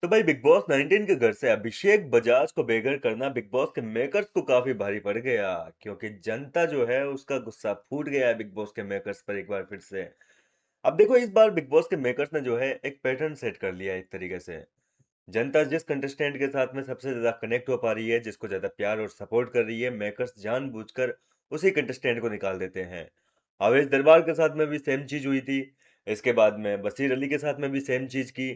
तो भाई big boss 19 के घर से अभिषेक बजाज को बेघर करना बिग बॉस के मेकर्स को काफी भारी पड़ गया, क्योंकि जनता जो है उसका गुस्सा फूट गया है बिग बॉस के मेकर्स पर एक बार फिर से। अब देखो, इस बार बिग बॉस के मेकर्स ने जो है एक पैटर्न सेट कर लिया है एक तरीके से। जनता जिस कंटेस्टेंट के साथ में सबसे ज्यादा कनेक्ट हो पा रही है, जिसको ज्यादा प्यार और सपोर्ट कर रही है, मेकर्स जानबूझकर उसी कंटेस्टेंट को निकाल देते हैं। आवेश दरबार के साथ में भी सेम चीज हुई थी। इसके बाद में बशीर अली के साथ में भी सेम चीज की।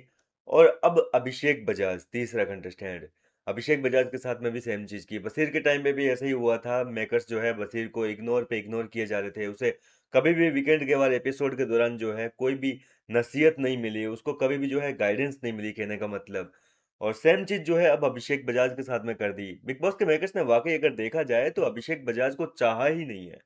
और अब अभिषेक बजाज तीसरा कंटेस्टेंट, अभिषेक बजाज के साथ में भी सेम चीज की। बशीर के टाइम पे भी ऐसा ही हुआ था। मेकर्स जो है बशीर को इग्नोर पे इग्नोर किए जा रहे थे। उसे कभी भी वीकेंड के बाद एपिसोड के दौरान जो है कोई भी नसीहत नहीं मिली, उसको कभी भी जो है गाइडेंस नहीं मिली, कहने का मतलब। और सेम चीज जो है अब अभिषेक बजाज के साथ में कर दी। बिग बॉस के मेकर्स ने वाकई अगर देखा जाए तो अभिषेक बजाज को चाहा ही नहीं है।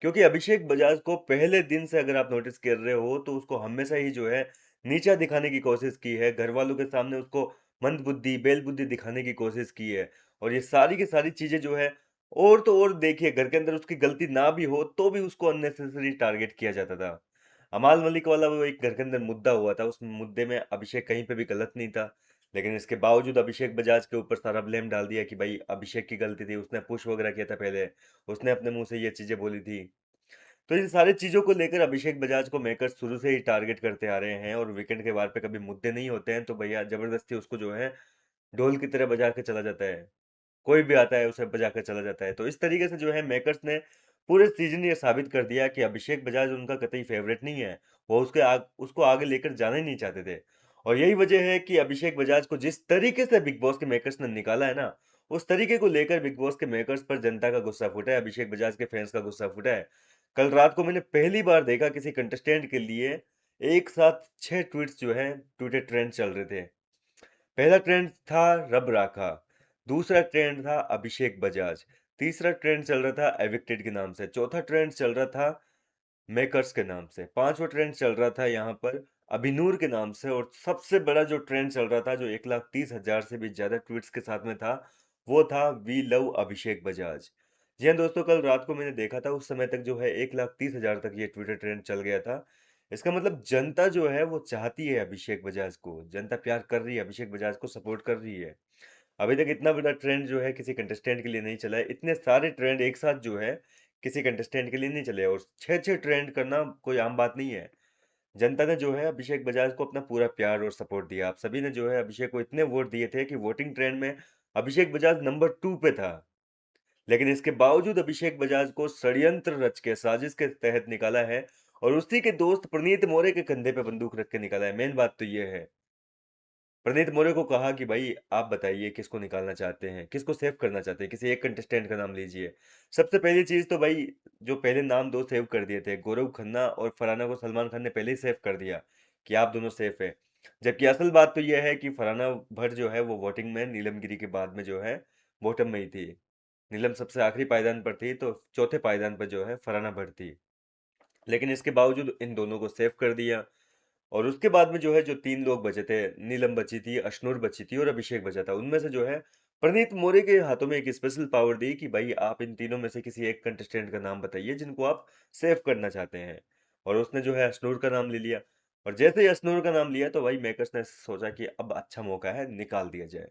क्योंकि अभिषेक बजाज को पहले दिन से अगर आप नोटिस कर रहे हो तो उसको हमेशा ही जो है नीचा दिखाने की कोशिश की है। घर वालों के सामने उसको मंद बुद्धि बेल बुद्धि दिखाने की कोशिश की है। और ये सारी की सारी चीजें जो है, और तो और देखिए, घर के अंदर उसकी गलती ना भी हो तो भी उसको अननेसेसरी टारगेट किया जाता था। अमाल मलिक वाला वो एक घर के अंदर मुद्दा हुआ था, उस मुद्दे में अभिषेक कहीं पे भी गलत नहीं था। लेकिन इसके बावजूद अभिषेक बजाज के ऊपर सारा ब्लेम डाल दिया कि भाई अभिषेक की गलती थी, उसने पुश वगैरह किया था पहले, उसने अपने मुंह से ये चीजें बोली थी। तो इन सारी चीजों को लेकर अभिषेक बजाज को मेकर्स शुरू से ही टारगेट करते आ रहे हैं। और वीकेंड के वार पे कभी मुद्दे नहीं होते हैं तो भैया जबरदस्ती उसको जो है ढोल की तरह बजा के चला जाता है। कोई भी आता है उसे बजा कर चला जाता है। तो इस तरीके से जो है मेकर्स ने पूरे सीजन ये साबित कर दिया कि अभिषेक बजाज उनका कतई फेवरेट नहीं है। वो उसको आगे लेकर जाना ही नहीं चाहते थे। और यही वजह है कि अभिषेक बजाज को जिस तरीके से बिग बॉस के मेकर्स ने निकाला है ना, उस तरीके को लेकर बिग बॉस के मेकर्स पर जनता का गुस्सा फूटा है, अभिषेक बजाज के फैंस का गुस्सा फूटा है। कल रात को मैंने पहली बार देखा किसी कंटेस्टेंट के लिए एक साथ 6 ट्वीट्स जो है ट्विटर ट्रेंड चल रहे थे। पहला ट्रेंड था रब राखा, दूसरा ट्रेंड था अभिषेक बजाज, तीसरा ट्रेंड चल रहा था एविक्टेड के नाम से, चौथा ट्रेंड चल रहा था मेकर्स के नाम से, पांचवा ट्रेंड चल रहा था यहाँ पर अभिनूर के नाम से। और सबसे बड़ा जो ट्रेंड चल रहा था, जो 1,30,000 से भी ज्यादा ट्वीट्स के साथ में था, वो था वी लव अभिषेक बजाज। जी हाँ दोस्तों, कल रात को मैंने देखा था, उस समय तक जो है 1,30,000 तक ये ट्विटर ट्रेंड चल गया था। इसका मतलब जनता जो है वो चाहती है अभिषेक बजाज को, जनता प्यार कर रही है, अभिषेक बजाज को सपोर्ट कर रही है। अभी तक इतना बड़ा ट्रेंड जो है किसी कंटेस्टेंट के लिए नहीं चला है। इतने सारे ट्रेंड एक साथ जो है किसी कंटेस्टेंट के लिए नहीं चले। और छह छह ट्रेंड करना कोई आम बात नहीं है। जनता ने जो है अभिषेक बजाज को अपना पूरा प्यार और सपोर्ट दिया। आप सभी ने जो है अभिषेक को इतने वोट दिए थे कि वोटिंग ट्रेंड में अभिषेक बजाज नंबर 2 पे था। लेकिन इसके बावजूद अभिषेक बजाज को षड्यंत्र रच के साजिश के तहत निकाला है। और उसी के दोस्त प्रणीत मोरे के कंधे पे बंदूक रख के निकाला है। मेन बात तो ये है, प्रणीत मोरे को कहा कि भाई आप बताइए किसको निकालना चाहते हैं, किसको सेव करना चाहते हैं, किसी एक कंटेस्टेंट का नाम लीजिए। सबसे पहली चीज तो भाई, जो पहले नाम दो सेव कर दिए थे, गौरव खन्ना और फरहाना को सलमान खान ने पहले ही सेव कर दिया कि आप दोनों सेफ है। जबकि असल बात तो यह है कि फरहाना भट्ट जो है वो वोटिंग में नीलम गिरी के बाद में जो है बॉटम में ही थी। नीलम सबसे आखिरी पायदान पर थी, तो चौथे पायदान पर जो है फरहाना भट्ट थी। लेकिन इसके बावजूद इन दोनों को सेव कर दिया। और उसके बाद में जो है जो 3 लोग बचे थे, नीलम बची थी, अशनूर बची थी और अभिषेक बचा था, उनमें से जो है प्रनीत मोरे के हाथों में एक स्पेशल पावर दी कि भाई आप इन तीनों में से किसी एक कंटेस्टेंट का नाम बताइए जिनको आप सेव करना चाहते हैं। और उसने जो है अशनूर का नाम ले लिया। और जैसे ही अशनूर का नाम लिया तो भाई मेकर्स ने सोचा कि अब अच्छा मौका है, निकाल दिया जाए।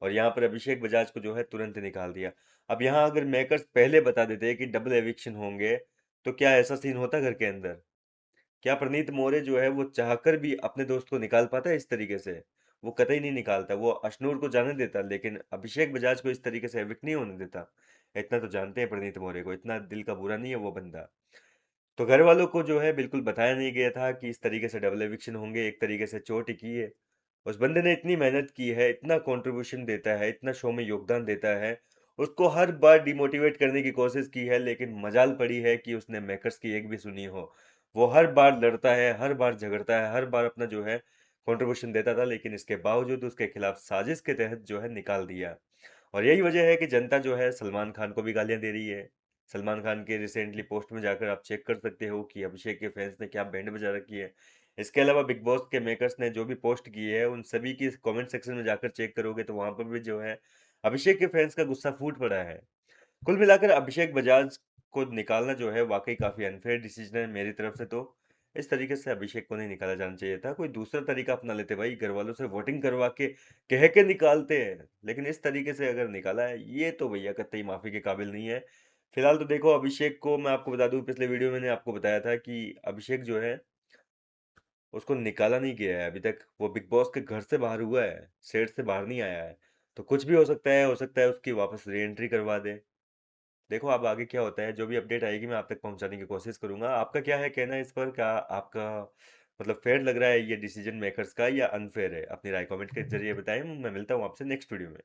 और यहाँ पर अभिषेक बजाज को जो है तुरंत निकाल दिया। अब यहाँ अगर मेकर्स पहले बता देते कि डबल एविक्शन होंगे तो क्या ऐसा सीन होता घर के अंदर? क्या प्रणीत मोरे जो है वो चाहकर भी अपने दोस्त को निकाल पाता है इस तरीके से? वो कतई नहीं निकालता। वो अशनूर को जाने देता, लेकिन अभिषेक बजाज को इस तरीके से एविक्ट नहीं होने देता। इतना तो जानते हैं प्रणीत मोरे को, इतना दिल का बुरा नहीं है वो बंदा। तो घर वालों को जो है बिल्कुल बताया नहीं गया था कि इस तरीके से डबल एविक्शन होंगे। एक तरीके से चोट ही की है। उस बंदे ने इतनी मेहनत की है, इतना कंट्रीब्यूशन देता है, इतना शो में योगदान देता है। उसको हर बार डिमोटिवेट करने की कोशिश की है, लेकिन मजाल पड़ी है कि उसने मेकर्स की एक भी सुनी हो। वो हर बार लड़ता है, हर बार झगड़ता है, हर बार अपना जो है कंट्रीब्यूशन देता था, लेकिन इसके बावजूद उसके खिलाफ साजिश के तहत जो है निकाल दिया। और यही वजह है कि जनता जो है सलमान खान को भी गालियां दे रही है। सलमान खान के रिसेंटली पोस्ट में जाकर आप चेक कर सकते हो कि अभिषेक के फैंस ने क्या बैंड बजा रखी है। इसके अलावा बिग बॉस के मेकर्स ने जो भी पोस्ट की है उन सभी की कमेंट सेक्शन में जाकर चेक करोगे तो वहां पर भी जो है अभिषेक के फैंस का गुस्सा फूट पड़ा है। कुल मिलाकर अभिषेक बजाज को निकालना जो है वाकई काफी अनफेयर डिसीजन है मेरी तरफ से तो। इस तरीके से अभिषेक को नहीं निकाला जाना चाहिए था, कोई दूसरा तरीका अपना लेते भाई, घरवालों से वोटिंग करवा के, कह के निकालते हैं। लेकिन इस तरीके से अगर निकाला है, ये तो भैया कतई माफ़ी के काबिल नहीं है। फिलहाल तो देखो अभिषेक को मैं आपको बता दूँ, पिछले वीडियो में मैंने आपको बताया था कि अभिषेक जो है, उसको निकाला नहीं गया है अभी तक, वो बिग बॉस के घर से बाहर हुआ है, सेट से बाहर नहीं आया है। तो कुछ भी हो सकता है उसकी वापस री एंट्री करवा दें। देखो अब आगे क्या होता है, जो भी अपडेट आएगी मैं आप तक पहुंचाने की कोशिश करूंगा। आपका क्या है कहना इस पर, क्या आपका मतलब फेयर लग रहा है ये डिसीजन मेकर्स का या अनफेयर है? अपनी राय कमेंट के जरिए बताएं। मैं मिलता हूं आपसे नेक्स्ट वीडियो में।